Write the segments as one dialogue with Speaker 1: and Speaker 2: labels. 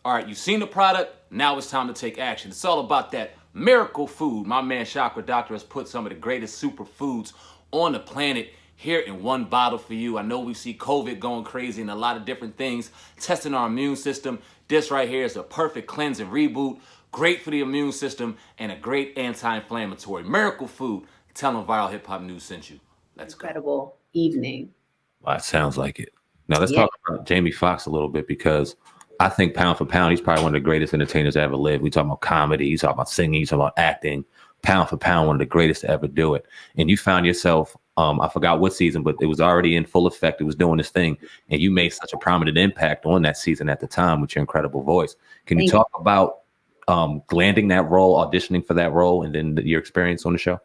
Speaker 1: All right, you've seen the product. Now it's time to take action. It's all about that miracle food. My man Chakra Doctor has put some of the greatest superfoods on the planet here in one bottle for you. I know we see COVID going crazy and a lot of different things, testing our immune system. This right here is a perfect cleanse and reboot. Great for the immune system and a great anti-inflammatory. Miracle food. Tell them Viral Hip Hop News sent you. Let's go.
Speaker 2: Incredible evening.
Speaker 3: Well, that sounds like it. Now let's
Speaker 2: Yeah.
Speaker 3: talk about Jamie Foxx a little bit, because I think pound for pound, he's probably one of the greatest entertainers to ever live. We talk about comedy, you talk about singing, you talk about acting. Pound for pound, one of the greatest to ever do it. And you found yourself, I forgot what season, but it was already in full effect. It was doing this thing, and you made such a prominent impact on that season at the time with your incredible voice. Can you talk about landing that role, auditioning for that role, and then your experience on the show?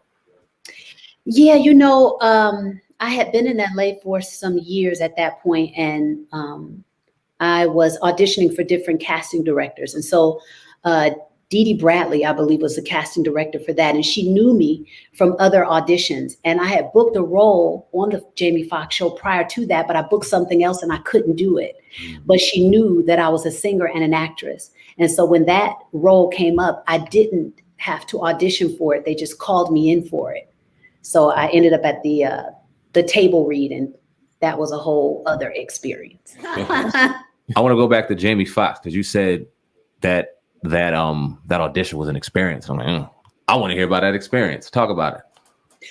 Speaker 2: Yeah, I had been in LA for some years at that point, and I was auditioning for different casting directors. And so Dee Dee Bradley, I believe, was the casting director for that. And she knew me from other auditions. And I had booked a role on the Jamie Foxx show prior to that, but I booked something else and I couldn't do it. But she knew that I was a singer and an actress. And so when that role came up, I didn't have to audition for it. They just called me in for it. So I ended up at the table read, and that was a whole other experience.
Speaker 3: I want to go back to Jamie Foxx, because you said that audition was an experience. I'm like, I want to hear about that experience. Talk about it.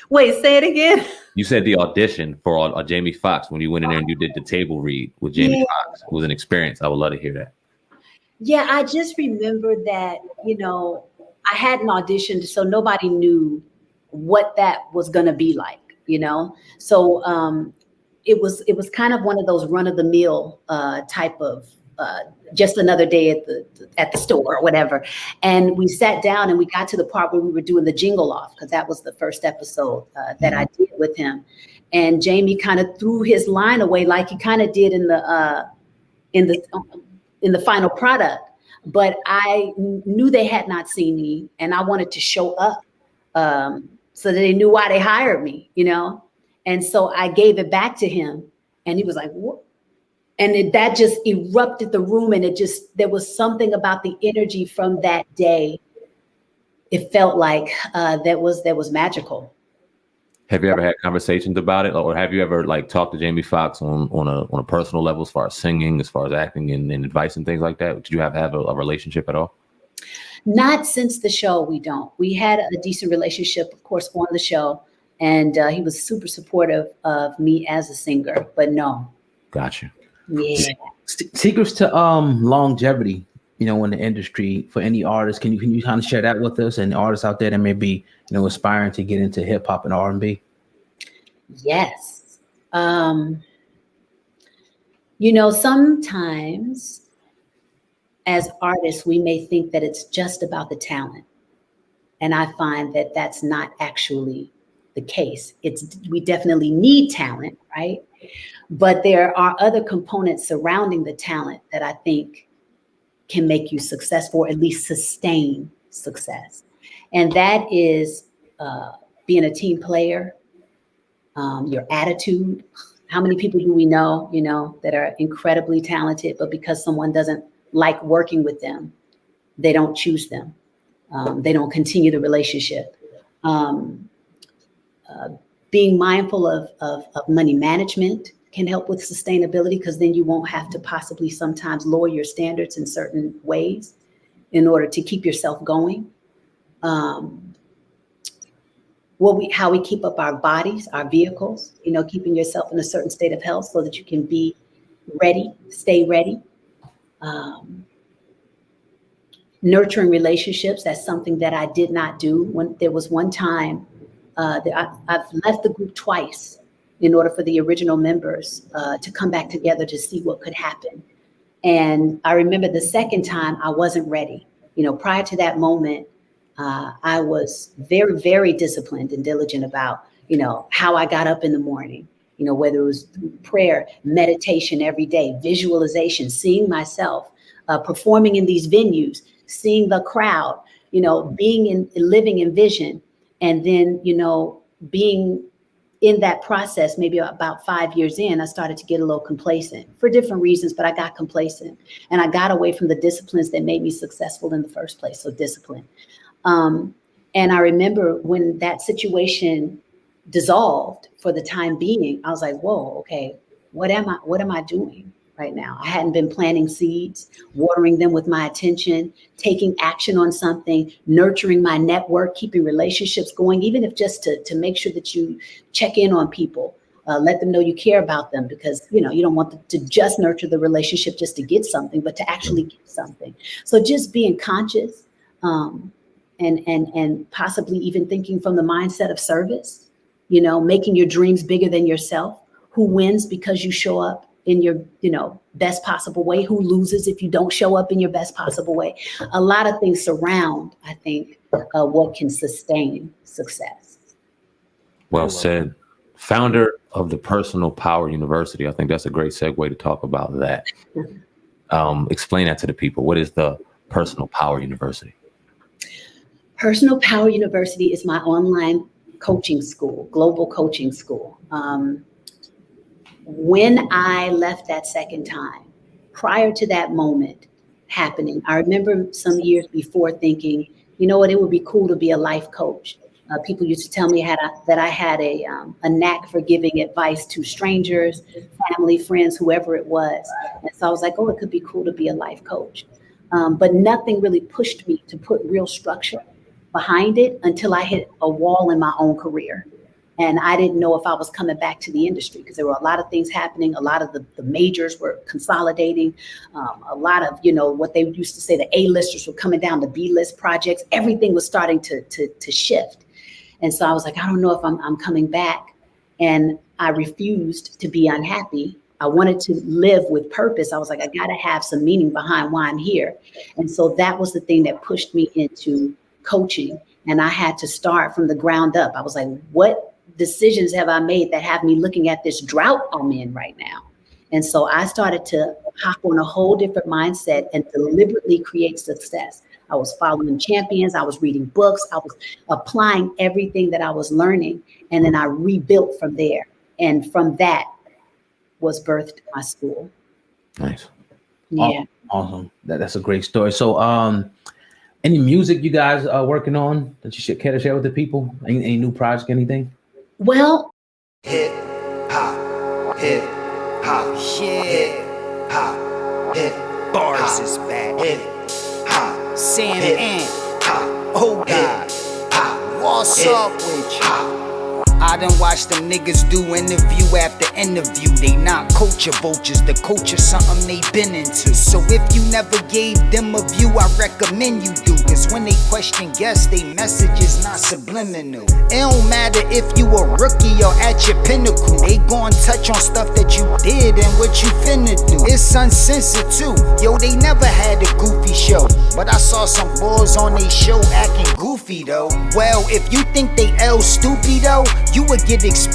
Speaker 2: Wait, say it again.
Speaker 3: You said the audition for Jamie Foxx, when you went in there and you did the table read with Jamie Foxx, was an experience. I would love to hear that.
Speaker 2: Yeah, I just remember that, I hadn't auditioned, so nobody knew what that was going to be like, So it was kind of one of those run-of-the-mill type of just another day at the store or whatever. And we sat down and we got to the part where we were doing the jingle off, because that was the first episode that I did with him. And Jamie kind of threw his line away like he kind of did in the final product. But I knew they had not seen me, and I wanted to show up so that they knew why they hired me, And so I gave it back to him, and he was like, "What?" And that just erupted the room, and there was something about the energy from that day. It felt like that was magical.
Speaker 3: Have you ever had conversations about it, or have you ever talked to Jamie Foxx on a personal level, as far as singing, as far as acting and advice and things like that? Did you have a relationship at all?
Speaker 2: Not since the show. We don't. We had a decent relationship, of course, on the show, and he was super supportive of me as a singer. But no.
Speaker 3: Gotcha.
Speaker 2: Yeah.
Speaker 4: Secrets to longevity, in the industry for any artist. Can you kind of share that with us and artists out there that may be, aspiring to get into hip hop and R&B?
Speaker 2: Yes. Sometimes as artists, we may think that it's just about the talent. And I find that that's not actually the case. We definitely need talent, right? But there are other components surrounding the talent that I think can make you successful, or at least sustain success. And that is being a team player, your attitude. How many people do we know, that are incredibly talented, but because someone doesn't like working with them, they don't choose them. They don't continue the relationship. Being mindful of money management can help with sustainability, because then you won't have to possibly sometimes lower your standards in certain ways in order to keep yourself going. How we keep up our bodies, our vehicles, keeping yourself in a certain state of health so that you can be ready, stay ready. Nurturing relationships, that's something that I did not do. When there was one time that I've left the group twice in order for the original members to come back together to see what could happen. And I remember the second time I wasn't ready. Prior to that moment, I was very, very disciplined and diligent about, how I got up in the morning, whether it was through prayer, meditation every day, visualization, seeing myself performing in these venues, seeing the crowd, living in vision, and then, being in that process, maybe about 5 years in, I started to get a little complacent for different reasons, but I got complacent and I got away from the disciplines that made me successful in the first place. So discipline. And I remember when that situation dissolved for the time being, I was like, whoa, okay, what am I doing right now? I hadn't been planting seeds, watering them with my attention, taking action on something, nurturing my network, keeping relationships going, even if just to make sure that you check in on people, let them know you care about them, because you don't want to just nurture the relationship just to get something, but to actually get something. So just being conscious, and possibly even thinking from the mindset of service, making your dreams bigger than yourself. Who wins because you show up in your, best possible way? Who loses if you don't show up in your best possible way? A lot of things surround, I think, what can sustain success.
Speaker 3: Well said. Founder of the Personal Power University. I think that's a great segue to talk about that. Explain that to the people. What is the Personal Power University?
Speaker 2: Personal Power University is my online coaching school, global coaching school. When I left that second time, prior to that moment happening, I remember some years before thinking, you know what, it would be cool to be a life coach. People used to tell me that I had a knack for giving advice to strangers, family, friends, whoever it was. And so I was like, oh, it could be cool to be a life coach. But nothing really pushed me to put real structure behind it until I hit a wall in my own career. And I didn't know if I was coming back to the industry because there were a lot of things happening. A lot of the majors were consolidating. A lot of, what they used to say, the A-listers were coming down to B-list projects. Everything was starting to shift. And so I was like, I don't know if I'm coming back. And I refused to be unhappy. I wanted to live with purpose. I was like, I got to have some meaning behind why I'm here. And so that was the thing that pushed me into coaching. And I had to start from the ground up. I was like, what decisions have I made that have me looking at this drought I'm in right now? And so I started to hop on a whole different mindset and deliberately create success. I was following champions. I was reading books. I was applying everything that I was learning. And then I rebuilt from there. And from that was birthed my school.
Speaker 3: Nice.
Speaker 2: Yeah.
Speaker 4: Awesome. That's a great story. So, any music you guys are working on that you should care to share with the people? Any new project, anything?
Speaker 2: Well,
Speaker 5: hip hop, hip hop, hip hop, hip bars is back. Hip hop, Sam and oh God, what's up with you? I done watched them niggas do interview after interview. They not culture vultures, the culture something they been into. So if you never gave them a view, I recommend you do. Cause when they question guests, they message is not subliminal. It don't matter if you a rookie or at your pinnacle. They gon' touch on stuff that you did and what you finna do. It's uncensored too. Yo, they never had a goofy show, but I saw some boys on they show acting goofy though. Well, if you think they L stupid though, you would get